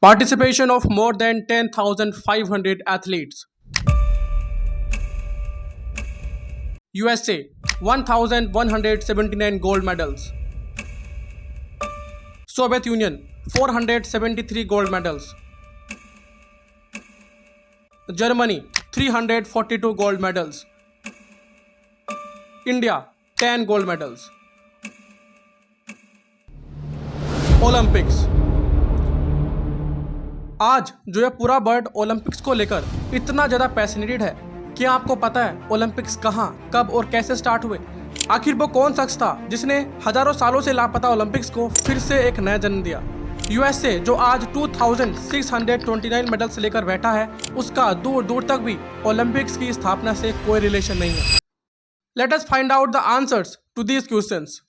Participation of more than 10,500 athletes. USA 1,179 gold medals. Soviet Union 473 gold medals. Germany 342 gold medals. India 10 gold medals. Olympics. आज जो ये पूरा world Olympics को लेकर इतना ज़्यादा पैशनेटेड है, क्या आपको पता है ओलंपिक्स कहाँ, कब और कैसे स्टार्ट हुए? आखिर वो कौन शख्स था जिसने हजारों सालों से लापता ओलंपिक्स को फिर से एक नया जन्म दिया? यूएसए जो आज 2629 मेडल्स लेकर बैठा है, उसका दूर दूर तक भी ओलंपिक्स की स्थापना से कोई रिलेशन नहीं है। Let us find out the answers to these questions.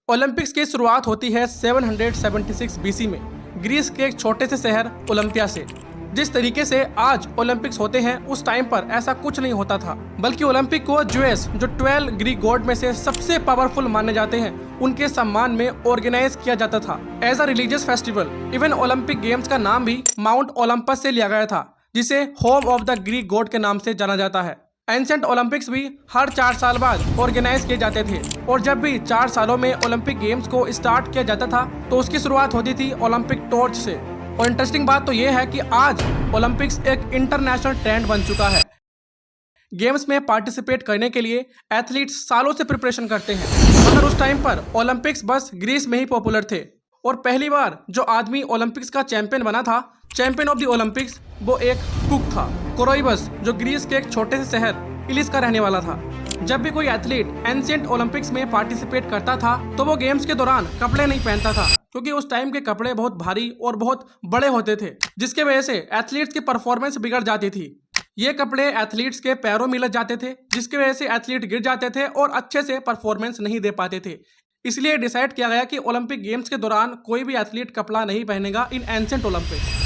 Olympics की शुरुआत होती है 776 बीसी में ग्रीस के एक छोटे से शहर ओलंपिया से। जिस तरीके से आज ओलंपिक्स होते हैं, उस टाइम पर ऐसा कुछ नहीं होता था, बल्कि ओलंपिक को ज़्यूस जो 12 ग्रीक गॉड में से सबसे पावरफुल माने जाते हैं, उनके सम्मान में ऑर्गेनाइज किया जाता था as a religious festival. Even Olympic games का नाम भी माउंट ओलंपस से लिया गया था, जिसे home of the Greek God के नाम से जाना जाता है। एंशिएंट ओलंपिक्स भी हर 4 साल बाद ऑर्गेनाइज किए जाते थे, और जब भी 4 सालों में ओलंपिक गेम्स को स्टार्ट किया जाता था तो उसकी शुरुआत होती थी ओलंपिक टॉर्च से। और इंटरेस्टिंग बात तो यह है कि आज ओलंपिक्स एक इंटरनेशनल ट्रेंड बन चुका है। गेम्स में पार्टिसिपेट करने के लिए एथलीट्स सालों से प्रिपरेशन करते हैं, मगर उस टाइम पर ओलंपिक्स बस ग्रीस में ही पॉपुलर थे। और पहली बार जो आदमी ओलंपिक्स का चैंपियन बना था, चैंपियन ऑफ द ओलंपिक्स, वो एक कुक था, कोरोइबस, जो ग्रीस के एक छोटे से शहर इलिस का रहने वाला था। जब भी कोई एथलीट एंशिएंट ओलंपिक्स में पार्टिसिपेट करता था तो वो गेम्स के दौरान कपड़े नहीं पहनता था, क्योंकि उस टाइम के कपड़े बहुत भारी और बहुत बड़े होते थे, जिसके वजह से एथलीट्स की परफॉर्मेंस बिगड़ जाती थी। ये कपड़े एथलीट्स के पैरों में लग जाते थे, जिसकी वजह से एथलीट गिर जाते थे और अच्छे से परफॉर्मेंस नहीं दे पाते थे। इसलिए डिसाइड किया गया कि ओलंपिक गेम्स के दौरान कोई भी एथलीट कपड़ा नहीं पहनेगा इन एंशिएंट ओलंपिक्स।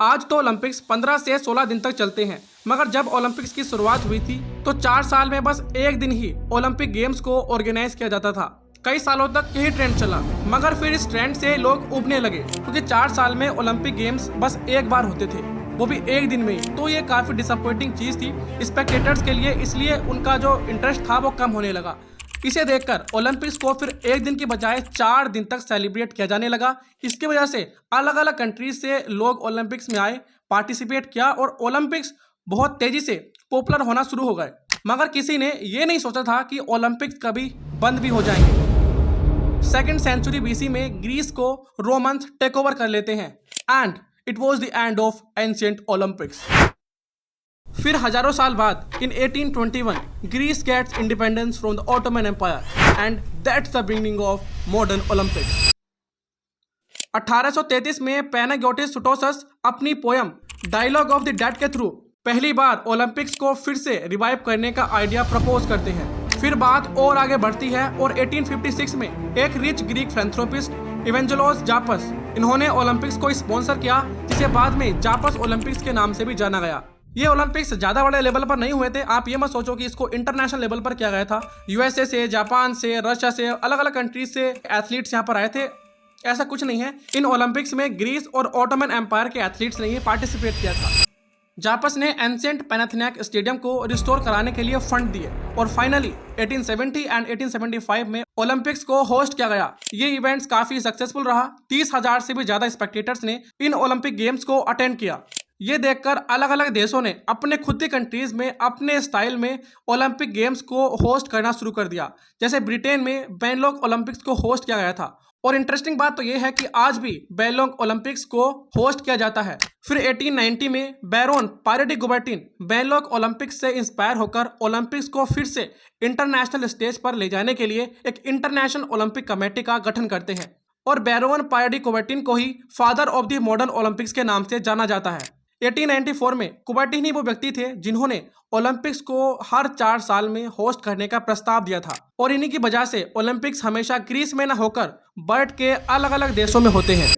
आज तो ओलंपिक्स 15 से 16 दिन तक चलते हैं, मगर जब ओलंपिक्स की शुरुआत हुई थी तो 4 साल में बस एक दिन ही ओलंपिक गेम्स को ऑर्गेनाइज किया जाता था। कई सालों तक यही ट्रेंड चला, मगर फिर इस ट्रेंड से लोग उबने लगे, क्योंकि 4 साल में ओलंपिक गेम्स बस एक बार होते थे, वो भी एक दिन में ही। तो ये काफी डिसअपॉइंटिंग चीज थी स्पेक्टेटर्स के लिए, इसलिए उनका जो इंटरेस्ट था वो कम होने लगा। इसे देखकर ओलंपिक्स को फिर एक दिन की बजाय 4 दिन तक सेलिब्रेट किया जाने लगा। इसकी वजह से अलग अलग कंट्रीज से लोग ओलंपिक्स में आए, पार्टिसिपेट किया, और ओलंपिक्स बहुत तेजी से पॉपुलर होना शुरू हो गए। मगर किसी ने ये नहीं सोचा था कि ओलंपिक्स कभी बंद भी हो जाएंगे। 2nd सेंचुरी बीसी में ग्रीस को रोमन्स टेक ओवर कर लेते हैं, and it was the end of ancient Olympics. फिर हजारों साल बाद in 1821 Greece gets independence from the Ottoman empire, and that's the beginning of modern Olympics. 1833 में पैनागियोटिस सुटोसस अपनी poem dialogue of the dead के थ्रू पहली बार Olympics को फिर से रिवाइव करने का आइडिया प्रपोज करते हैं। फिर बात और आगे बढ़ती है और 1856 में एक रिच ग्रीक फिलैंथ्रोपिस्ट इवेंजेलोस जापस, इन्होंने ओलंपिक्स को स्पॉन्सर किया, जिसे बाद में जापस ओलंपिक्स के नाम से भी जाना गया। ये ओलंपिक्स ज्यादा बड़े लेवल पर नहीं हुए थे, आप ये मत सोचो कि इसको इंटरनेशनल लेवल पर किया गया था। यूएसए से, जापान से, रशिया से, अलग अलग कंट्रीज से एथलीट्स यहाँ पर आए थे, ऐसा कुछ नहीं है। इन ओलंपिक्स में ग्रीस और ऑटोमन एम्पायर के एथलीट्स ने पार्टिसिपेट किया था। जापस ने एंशिएंट पैनाथेनाइक स्टेडियम को रिस्टोर कराने के लिए फंड दिए, और फाइनली 1870 एंड 1875 में ओलंपिक्स को होस्ट किया गया। ये इवेंट्स काफी सक्सेसफुल रहा। 30,000 से भी ज्यादा स्पेक्टेटर्स ने इन ओलंपिक गेम्स को अटेंड किया। ये देखकर अलग अलग देशों ने अपने खुद की कंट्रीज में अपने स्टाइल में ओलंपिक गेम्स को होस्ट करना शुरू कर दिया। जैसे ब्रिटेन में बैनलॉक ओलंपिक्स को होस्ट किया गया था, और इंटरेस्टिंग बात तो यह है कि आज भी बैनलॉक ओलंपिक्स को होस्ट किया जाता है। फिर 1890 में Baron Pierre de Coubertin Wenlock Olympics से इंस्पायर होकर ओलंपिक्स को फिर से इंटरनेशनल स्टेज पर ले जाने के लिए एक इंटरनेशनल ओलंपिक कमेटी का गठन करते हैं, और बैरोन पायरे डी कुबर्टिन को ही father of the modern Olympics के नाम से जाना जाता है। 1894 में कुबर्टिन ही वो व्यक्ति थे जिन्होंने ओलंपिक्स को हर 4 साल में होस्ट करने का प्रस्ताव दिया था, और इन्हीं की वजह से ओलंपिक्स हमेशा ग्रीस में न होकर वर्ल्ड के अलग अलग देशों में होते हैं।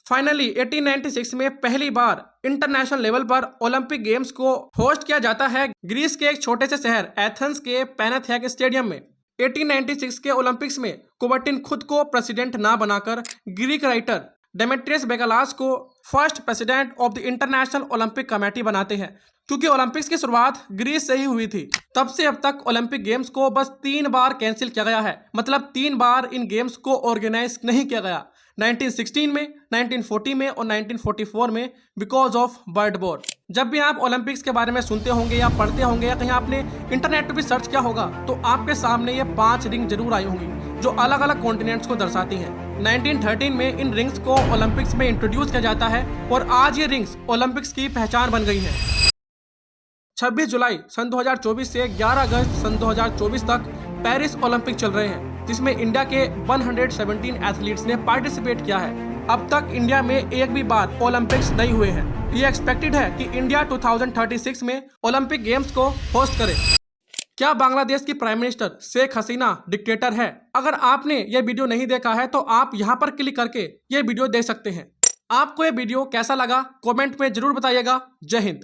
फाइनली 1896 में पहली बार इंटरनेशनल लेवल पर ओलंपिक गेम्स को होस्ट किया जाता है ग्रीस के एक छोटे से शहर एथेंस के पैनाथेनाइक स्टेडियम में। 1896 के ओलंपिक्स में कुबर्टिन खुद को प्रेसिडेंट ना बनाकर ग्रीक राइटर डेमेट्रियस बेगालास को first president of the international Olympic committee बनाते हैं, क्योंकि ओलंपिक्स की शुरुआत ग्रीस से ही हुई थी। तब से अब तक ओलंपिक गेम्स को बस 3 बार कैंसिल किया गया है, मतलब 3 बार इन गेम्स को ऑर्गेनाइज नहीं किया गया, 1916 में, 1940 में और 1944 में, बिकॉज ऑफ वर्ल्ड वॉर। जब भी आप ओलंपिक्स के बारे में सुनते होंगे या पढ़ते होंगे या कहीं आपने इंटरनेट पर भी सर्च किया होगा, तो आपके सामने ये 5 रिंग जरूर आई होंगी जो अलग अलग कॉन्टिनेंट्स को दर्शाती हैं। 1913 में इन रिंग्स को ओलंपिक्स में इंट्रोड्यूस किया जाता है और आज ये रिंग्स ओलंपिक्स की पहचान बन गई हैं। 26 जुलाई सन 2024 से 11 अगस्त सन 2024 तक पेरिस ओलंपिक चल रहे हैं, जिसमें इंडिया के 117 एथलीट्स ने पार्टिसिपेट किया है। अब तक इंडिया में एक भी बार ओलंपिक्स नहीं हुए हैं। ये एक्सपेक्टेड है कि इंडिया 2036 में ओलंपिक गेम्स को होस्ट करे। क्या बांग्लादेश की prime minister Sheikh Hasina dictator है? अगर आपने ये वीडियो नहीं देखा है तो आप यहाँ पर क्लिक करके ये वीडियो देख सकते हैं। आपको ये वीडियो कैसा लगा कमेंट में जरूर बताइएगा। जय हिंद।